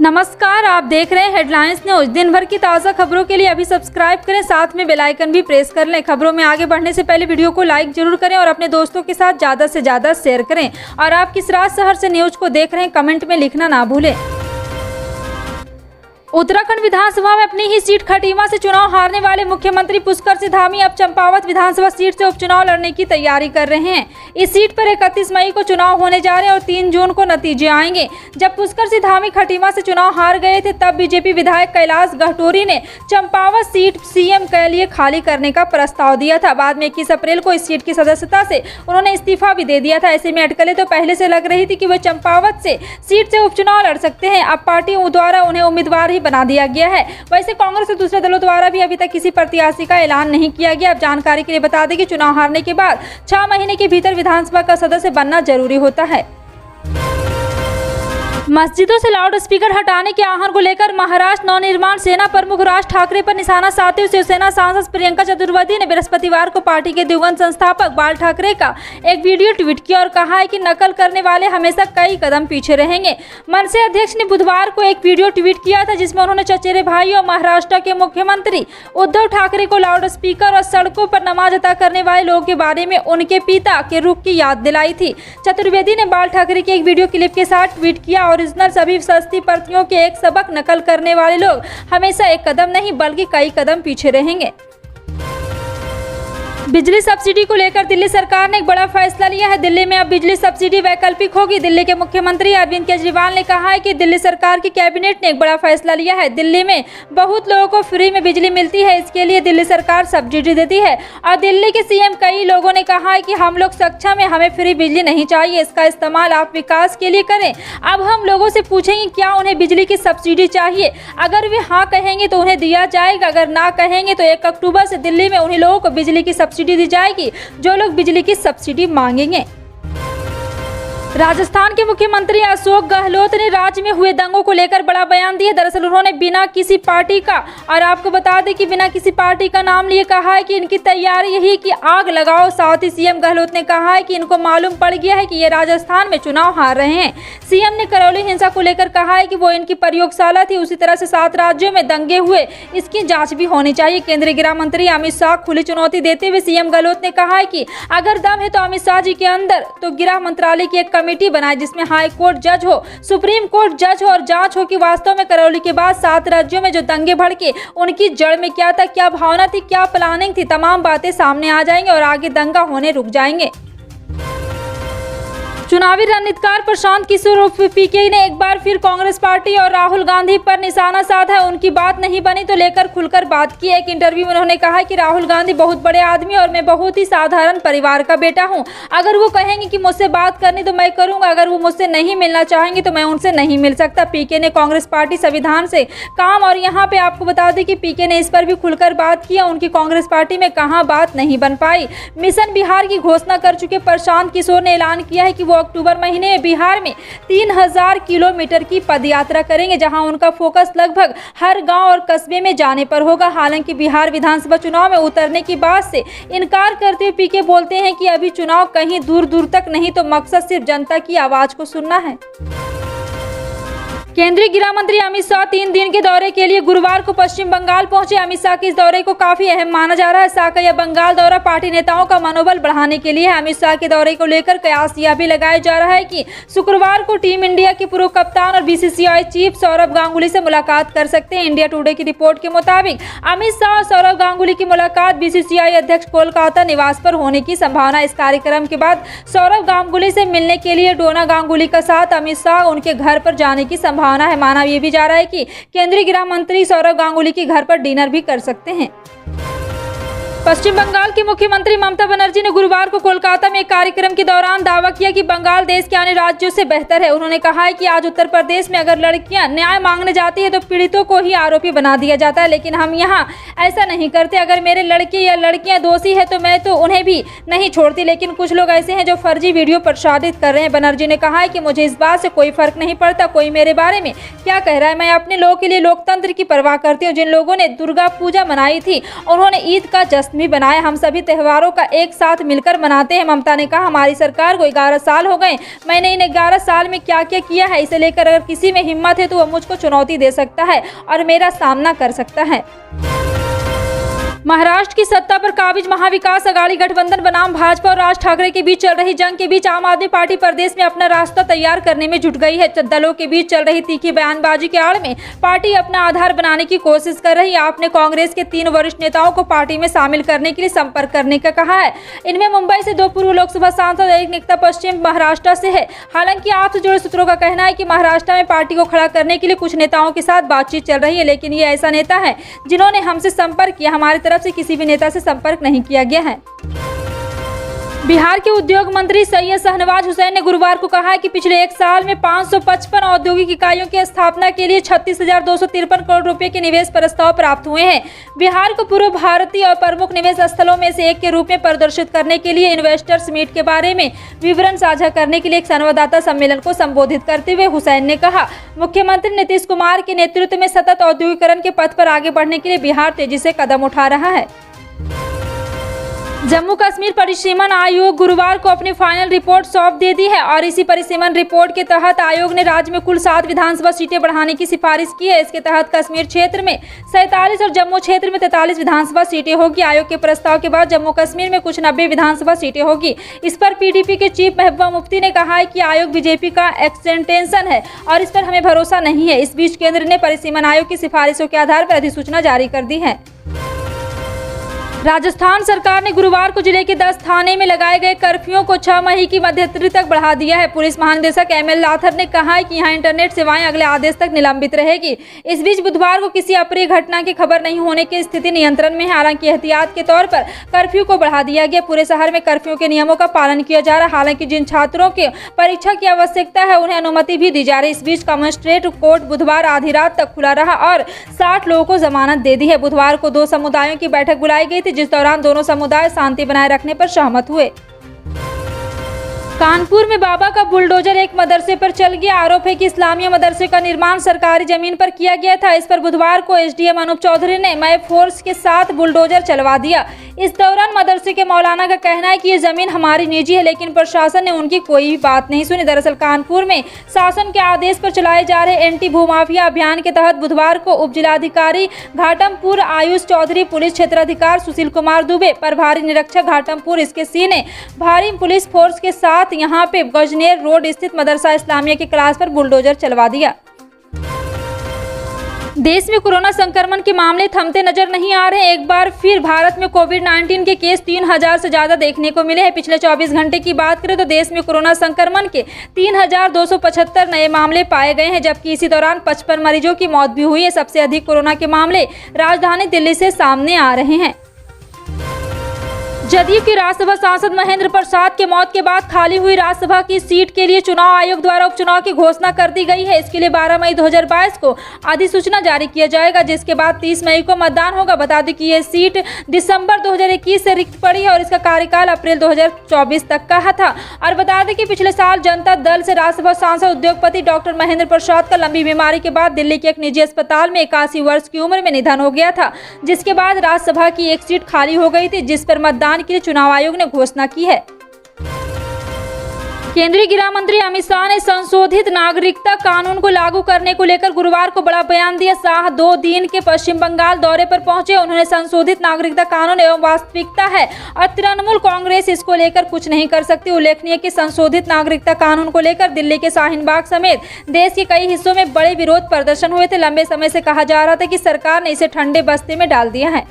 नमस्कार, आप देख रहे हैं हेडलाइंस न्यूज। दिन भर की ताज़ा खबरों के लिए अभी सब्सक्राइब करें, साथ में बेल आइकन भी प्रेस कर लें। खबरों में आगे बढ़ने से पहले वीडियो को लाइक जरूर करें और अपने दोस्तों के साथ ज़्यादा से ज़्यादा शेयर करें। और आप किस राज्य शहर से न्यूज को देख रहे हैं, कमेंट में लिखना ना भूलें। उत्तराखंड विधानसभा में अपनी ही सीट खटीमा से चुनाव हारने वाले मुख्यमंत्री पुष्कर सिंह धामी अब चंपावत विधानसभा सीट से उपचुनाव लड़ने की तैयारी कर रहे हैं। इस सीट पर 31 मई को चुनाव होने जा रहे हैं और 3 जून को नतीजे आएंगे। जब पुष्कर सिंह धामी खटीमा से चुनाव हार गए थे, तब बीजेपी विधायक कैलाश गहटोरी ने चंपावत सीट सीएम के लिए खाली करने का प्रस्ताव दिया था। बाद में 21 अप्रैल को इस सीट की सदस्यता से उन्होंने इस्तीफा भी दे दिया था। ऐसे में अटकलें तो पहले से लग रही थी कि वे चंपावत से सीट से उपचुनाव लड़ सकते हैं। अब पार्टी द्वारा उन्हें उम्मीदवार बना दिया गया है। वैसे कांग्रेस और दूसरे दलों द्वारा भी अभी तक किसी प्रत्याशी का ऐलान नहीं किया गया। अब जानकारी के लिए बता दें कि चुनाव हारने के बाद 6 महीने के भीतर विधानसभा का सदस्य बनना जरूरी होता है। मस्जिदों से लाउड स्पीकर हटाने के आह्वान को लेकर महाराष्ट्र नवनिर्माण सेना प्रमुख राज ठाकरे पर निशाना साधते हुए शिवसेना सांसद प्रियंका चतुर्वेदी ने बृहस्पतिवार को पार्टी के दिवंगत संस्थापक बाल ठाकरे का एक वीडियो ट्वीट किया और कहा है कि नकल करने वाले हमेशा कई कदम पीछे रहेंगे। मनसे अध्यक्ष ने बुधवार को एक वीडियो ट्वीट किया था, जिसमें उन्होंने चचेरे भाई और महाराष्ट्र के मुख्यमंत्री उद्धव ठाकरे को लाउड स्पीकर और सड़कों पर नमाज अदा करने वाले लोगों के बारे में उनके पिता के रुख की याद दिलाई थी। चतुर्वेदी ने बाल ठाकरे की एक वीडियो क्लिप के साथ ट्वीट किया, ओरिजिनल सभी सस्ती प्रतियों के एक सबक नकल करने वाले लोग हमेशा एक कदम नहीं बल्कि कई कदम पीछे रहेंगे। बिजली सब्सिडी को लेकर दिल्ली सरकार ने एक बड़ा फैसला लिया है। दिल्ली में अब बिजली सब्सिडी वैकल्पिक होगी। दिल्ली के मुख्यमंत्री अरविंद केजरीवाल ने कहा है कि दिल्ली सरकार की कैबिनेट ने एक बड़ा फैसला लिया है। दिल्ली में बहुत लोगों को फ्री में बिजली मिलती है, इसके लिए दिल्ली सरकार सब्सिडी देती है। और दिल्ली के सीएम कई लोगों ने कहा है कि हम लोग सक्षम है, हमें फ्री बिजली नहीं चाहिए, इसका इस्तेमाल आप विकास के लिए करें। अब हम लोगों से पूछेंगे क्या उन्हें बिजली की सब्सिडी चाहिए। अगर वे हाँ कहेंगे तो उन्हें दिया जाएगा, अगर ना कहेंगे तो 1 अक्टूबर से दिल्ली में उन्हीं लोगों को बिजली की सब्सिडी दी जाएगी जो लोग बिजली की सब्सिडी मांगेंगे। राजस्थान के मुख्यमंत्री अशोक गहलोत ने राज्य में हुए दंगों को लेकर बड़ा बयान दिया। दरअसल उन्होंने बिना किसी पार्टी का, और आपको बता दें कि बिना किसी पार्टी का नाम लिए कहा है कि इनकी तैयारी यही कि आग लगाओ। साथ ही सीएम गहलोत ने कहा है कि इनको मालूम पड़ गया है कि ये राजस्थान में चुनाव हार रहे हैं। सीएम ने करौली हिंसा को लेकर कहा है कि वो इनकी प्रयोगशाला थी, उसी तरह से 7 राज्यों में दंगे हुए, इसकी जाँच भी होनी चाहिए। केंद्रीय गृह मंत्री अमित शाह खुली चुनौती देते हुए सीएम गहलोत ने कहा है कि अगर दम है तो अमित शाह जी के अंदर तो गृह मंत्रालय की एक कमेटी बनाए, जिसमें हाई कोर्ट जज हो, सुप्रीम कोर्ट जज हो और जांच हो कि वास्तव में करौली के बाद 7 राज्यों में जो दंगे भड़के उनकी जड़ में क्या था, क्या भावना थी, क्या प्लानिंग थी। तमाम बातें सामने आ जाएंगे और आगे दंगा होने रुक जाएंगे। चुनावी रणनीतिकार प्रशांत किशोर उर्फ पीके ने एक बार फिर कांग्रेस पार्टी और राहुल गांधी पर निशाना साधा है। उनकी बात नहीं बनी तो लेकर खुलकर बात की। एक इंटरव्यू में उन्होंने कहा कि राहुल गांधी बहुत बड़े आदमी और मैं बहुत ही साधारण परिवार का बेटा हूं। अगर वो कहेंगे कि मुझसे बात करनी तो मैं करूंगा, अगर वो मुझसे नहीं मिलना चाहेंगे तो मैं उनसे नहीं मिल सकता। पीके ने कांग्रेस पार्टी संविधान से काम, और यहाँ पे आपको बता दें कि पीके ने इस पर भी खुलकर बात किया। उनकी कांग्रेस पार्टी में कहाँ बात नहीं बन पाई। मिशन बिहार की घोषणा कर चुके प्रशांत किशोर ने ऐलान किया है कि वो अक्टूबर महीने में बिहार में 3000 किलोमीटर की पदयात्रा करेंगे, जहां उनका फोकस लगभग हर गांव और कस्बे में जाने पर होगा। हालांकि बिहार विधानसभा चुनाव में उतरने की बात से इनकार करते हुए पीके बोलते हैं कि अभी चुनाव कहीं दूर दूर तक नहीं, तो मकसद सिर्फ जनता की आवाज को सुनना है। केंद्रीय गृह मंत्री अमित शाह 3 दिन के दौरे के लिए गुरुवार को पश्चिम बंगाल पहुंचे। अमित शाह के इस दौरे को काफी अहम माना जा रहा है। शाह का यह बंगाल दौरा पार्टी नेताओं का मनोबल बढ़ाने के लिए है। अमित शाह के दौरे को लेकर कयास यह भी लगाया जा रहा है कि शुक्रवार को टीम इंडिया के पूर्व कप्तान और बीसीसीआई चीफ सौरव गांगुली से मुलाकात कर सकते हैं। इंडिया टुडे की रिपोर्ट के मुताबिक अमित शाह और सौरव गांगुली की मुलाकात बीसीसीआई अध्यक्ष कोलकाता निवास पर होने की संभावना। इस कार्यक्रम के बाद सौरव गांगुली से मिलने के लिए डोना गांगुली का साथ अमित शाह उनके घर पर जाने की संभावना है। माना ये भी जा रहा है कि केंद्रीय गृह मंत्री सौरव गांगुली के घर पर डिनर भी कर सकते हैं। पश्चिम बंगाल की मुख्यमंत्री ममता बनर्जी ने गुरुवार को कोलकाता में एक कार्यक्रम के दौरान दावा किया कि बंगाल देश के अन्य राज्यों से बेहतर है। उन्होंने कहा है कि आज उत्तर प्रदेश में अगर लड़कियां न्याय मांगने जाती है तो पीड़ितों को ही आरोपी बना दिया जाता है, लेकिन हम यहाँ ऐसा नहीं करते। अगर मेरे लड़के या लड़कियां दोषी है तो मैं तो उन्हें भी नहीं छोड़ती, लेकिन कुछ लोग ऐसे हैं जो फर्जी वीडियो प्रसारित कर रहे हैं। बनर्जी ने कहा है कि मुझे इस बात से कोई फर्क नहीं पड़ता कोई मेरे बारे में क्या कह रहा है। मैं अपने लोगों के लिए लोकतंत्र की परवाह करती हूँ। जिन लोगों ने दुर्गा पूजा मनाई थी, उन्होंने ईद का जश्न विजयादशमी बनाए। हम सभी त्योहारों का एक साथ मिलकर मनाते हैं। ममता ने कहा, हमारी सरकार को 11 साल हो गए। मैंने इन 11 साल में क्या क्या किया है, इसे लेकर अगर किसी में हिम्मत है तो वह मुझको चुनौती दे सकता है और मेरा सामना कर सकता है। महाराष्ट्र की सत्ता पर काबिज महाविकास अघाड़ी गठबंधन बनाम भाजपा और राज ठाकरे के बीच चल रही जंग के बीच आम आदमी पार्टी प्रदेश में अपना रास्ता तैयार करने में जुट गई है। दलों के बीच चल रही तीखी बयानबाजी के आड़ में पार्टी अपना आधार बनाने की कोशिश कर रही है। आपने कांग्रेस के 3 वरिष्ठ नेताओं को पार्टी में शामिल करने के लिए संपर्क करने का कहा है। इनमें मुंबई से 2 पूर्व लोकसभा सांसद, एक नेता पश्चिम महाराष्ट्र से है। हालांकि आपसे जुड़े सूत्रों का कहना है कि महाराष्ट्र में पार्टी को खड़ा करने के लिए कुछ नेताओं के साथ बातचीत चल रही है, लेकिन ये ऐसा नेता है जिन्होंने हमसे संपर्क किया। हमारी तरफ से किसी भी नेता से संपर्क नहीं किया गया है। बिहार के उद्योग मंत्री सैयद शाहनवाज हुसैन ने गुरुवार को कहा है कि पिछले 1 साल में 555 औद्योगिक इकाइयों की स्थापना के लिए 36,253 करोड़ रुपए के निवेश प्रस्ताव प्राप्त हुए हैं। बिहार को पूर्व भारतीय और प्रमुख निवेश स्थलों में से एक के रूप में प्रदर्शित करने के लिए इन्वेस्टर्स मीट के बारे में विवरण साझा करने के लिए एक संवाददाता सम्मेलन को संबोधित करते हुए हुसैन ने कहा, मुख्यमंत्री नीतीश कुमार के नेतृत्व में सतत औद्योगिकरण के पथ पर आगे बढ़ने के लिए बिहार तेजी से कदम उठा रहा है। जम्मू कश्मीर परिसीमन आयोग गुरुवार को अपनी फाइनल रिपोर्ट सौंप दे दी है और इसी परिसीमन रिपोर्ट के तहत आयोग ने राज्य में कुल 7 विधानसभा सीटें बढ़ाने की सिफारिश की है। इसके तहत कश्मीर क्षेत्र में 47 और जम्मू क्षेत्र में 43 विधानसभा सीटें होगी। आयोग के प्रस्ताव के बाद जम्मू कश्मीर में कुछ 90 विधानसभा सीटें होगी। इस पर पीडीपी के चीफ महबूबा मुफ्ती ने कहा है कि आयोग बीजेपी का एक्सटेंशन है और इस पर हमें भरोसा नहीं है। इस बीच केंद्र ने परिसीमन आयोग की सिफारिशों के आधार पर अधिसूचना जारी कर दी है। राजस्थान सरकार ने गुरुवार को जिले के 10 थाने में लगाए गए कर्फ्यू को 6 मई की मध्यरात्रि तक बढ़ा दिया है। पुलिस महानिदेशक एमएल लाथर ने कहा है कि यहां इंटरनेट सेवाएं अगले आदेश तक निलंबित रहेगी। इस बीच बुधवार को किसी अप्रिय घटना की खबर नहीं होने की स्थिति नियंत्रण में है। हालांकि एहतियात के तौर पर कर्फ्यू को बढ़ा दिया गया। पूरे शहर में कर्फ्यू के नियमों का पालन किया जा रहा है। हालांकि जिन छात्रों की परीक्षा की आवश्यकता है उन्हें अनुमति भी दी जा रही है। इस बीच कमिश्नरेट कोर्ट बुधवार आधी रात तक खुला रहा और 60 लोगों को जमानत दे दी है। बुधवार को 2 समुदायों की बैठक बुलाई गई थी, जिस दौरान दोनों समुदाय शांति बनाए रखने पर सहमत हुए। कानपुर में बाबा का बुलडोजर एक मदरसे पर चल गया। आरोप है कि इस्लामिया मदरसे का निर्माण सरकारी जमीन पर किया गया था। इस पर बुधवार को एसडीएम अनूप चौधरी ने मय फोर्स के साथ बुलडोजर चलवा दिया। इस दौरान मदरसे के मौलाना का कहना है कि ये जमीन हमारी निजी है, लेकिन प्रशासन ने उनकी कोई भी बात नहीं सुनी। दरअसल कानपुर में शासन के आदेश पर चलाए जा रहे एंटी भूमाफिया अभियान के तहत बुधवार को उप जिलाधिकारी घाटमपुर आयुष चौधरी, पुलिस क्षेत्राधिकारी सुशील कुमार दुबे, प्रभारी निरीक्षक घाटमपुर इसके सी ने भारी पुलिस फोर्स के साथ यहाँ पे गजनेर रोड स्थित मदरसा इस्लामिया के क्लास पर बुलडोजर चलवा दिया। देश में कोरोना संक्रमण के मामले थमते नजर नहीं आ रहे। एक बार फिर भारत में कोविड-19 के केस 3000 से ज्यादा देखने को मिले हैं। पिछले 24 घंटे की बात करें तो देश में कोरोना संक्रमण के 3275 नए मामले पाए गए हैं, जबकि इसी दौरान 55 मरीजों की मौत भी हुई है। सबसे अधिक कोरोना के मामले राजधानी दिल्ली से सामने आ रहे हैं। जदयू के राज्यसभा सांसद महेंद्र प्रसाद के मौत के बाद खाली हुई राज्यसभा की सीट के लिए चुनाव आयोग द्वारा उपचुनाव की घोषणा कर दी गई है। इसके लिए 12 मई 2022 को अधिसूचना जारी किया जाएगा, जिसके बाद 30 मई को मतदान होगा। बता दें कि यह सीट दिसंबर 2021 से रिक्त पड़ी है और इसका कार्यकाल अप्रैल 2024 तक का था। और बता दें कि पिछले साल जनता दल से राज्यसभा सांसद उद्योगपति डॉक्टर महेंद्र प्रसाद का लंबी बीमारी के बाद दिल्ली के एक निजी अस्पताल में 81 वर्ष की उम्र में निधन हो गया था, जिसके बाद राज्यसभा की एक सीट खाली हो गई थी, जिस पर मतदान के लिए चुनाव आयोग ने घोषणा की है। केंद्रीय गृह मंत्री अमित शाह ने संशोधित नागरिकता कानून को लागू करने को लेकर गुरुवार को बड़ा बयान दिया। शाह 2 दिन के पश्चिम बंगाल दौरे पर पहुंचे। उन्होंने संशोधित नागरिकता कानून एवं वास्तविकता है और तृणमूल कांग्रेस इसको लेकर कुछ नहीं कर सकती। उल्लेखनीय कि संशोधित नागरिकता कानून को लेकर दिल्ली के शाहीन बाग समेत देश के कई हिस्सों में बड़े विरोध प्रदर्शन हुए थे। लंबे समय से कहा जा रहा था कि सरकार ने इसे ठंडे बस्ते में डाल दिया है।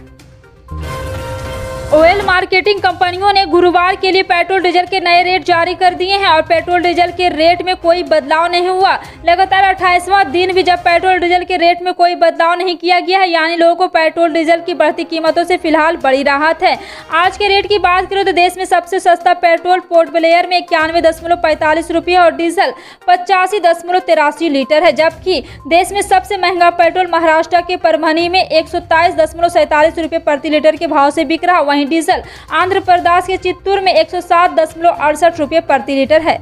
ऑयल मार्केटिंग कंपनियों ने गुरुवार के लिए पेट्रोल डीजल के नए रेट जारी कर दिए हैं और पेट्रोल डीजल के रेट में कोई बदलाव नहीं हुआ। लगातार 28वां दिन भी जब पेट्रोल डीजल के रेट में कोई बदलाव नहीं किया गया है, यानी लोगों को पेट्रोल डीजल की बढ़ती कीमतों से फिलहाल बड़ी राहत है। आज के रेट की बात करें तो देश में सबसे सस्ता पेट्रोल पोर्ट ब्लेयर में 91.45 रुपये और डीजल 85.83 लीटर है, जबकि देश में सबसे महंगा पेट्रोल महाराष्ट्र के परभनी में 127.47 रुपये प्रति लीटर के भाव से बिक रहा। डीजल आंध्र प्रदेश के चित्तूर में 107.68 रुपये प्रति लीटर है।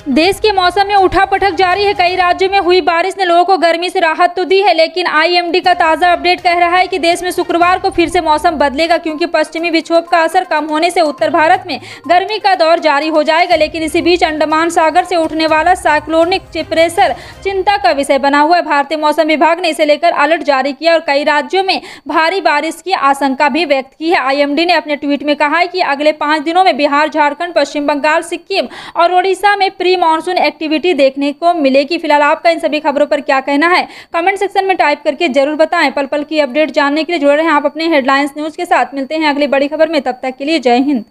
देश के मौसम में उठापटक जारी है। कई राज्यों में हुई बारिश ने लोगों को गर्मी से राहत तो दी है, लेकिन आईएमडी का ताज़ा अपडेट कह रहा है कि देश में शुक्रवार को फिर से मौसम बदलेगा, क्योंकि पश्चिमी विक्षोभ का असर कम होने से उत्तर भारत में गर्मी का दौर जारी हो जाएगा। लेकिन इसी बीच अंडमान सागर से उठने वाला साइक्लोनिक प्रेशर चिंता का विषय बना हुआ है। भारतीय मौसम विभाग ने इसे लेकर अलर्ट जारी किया और कई राज्यों में भारी बारिश की आशंका भी व्यक्त की है। आईएमडी ने अपने ट्वीट में कहा है कि अगले 5 दिनों में बिहार, झारखंड, पश्चिम बंगाल, सिक्किम और ओडिशा में प्री मॉनसून एक्टिविटी देखने को मिलेगी। फिलहाल आपका इन सभी खबरों पर क्या कहना है, कमेंट सेक्शन में टाइप करके जरूर बताएं। पल पल की अपडेट जानने के लिए जुड़े रहें आप अपने हेडलाइंस न्यूज के साथ। मिलते हैं अगली बड़ी खबर में, तब तक के लिए जय हिंद।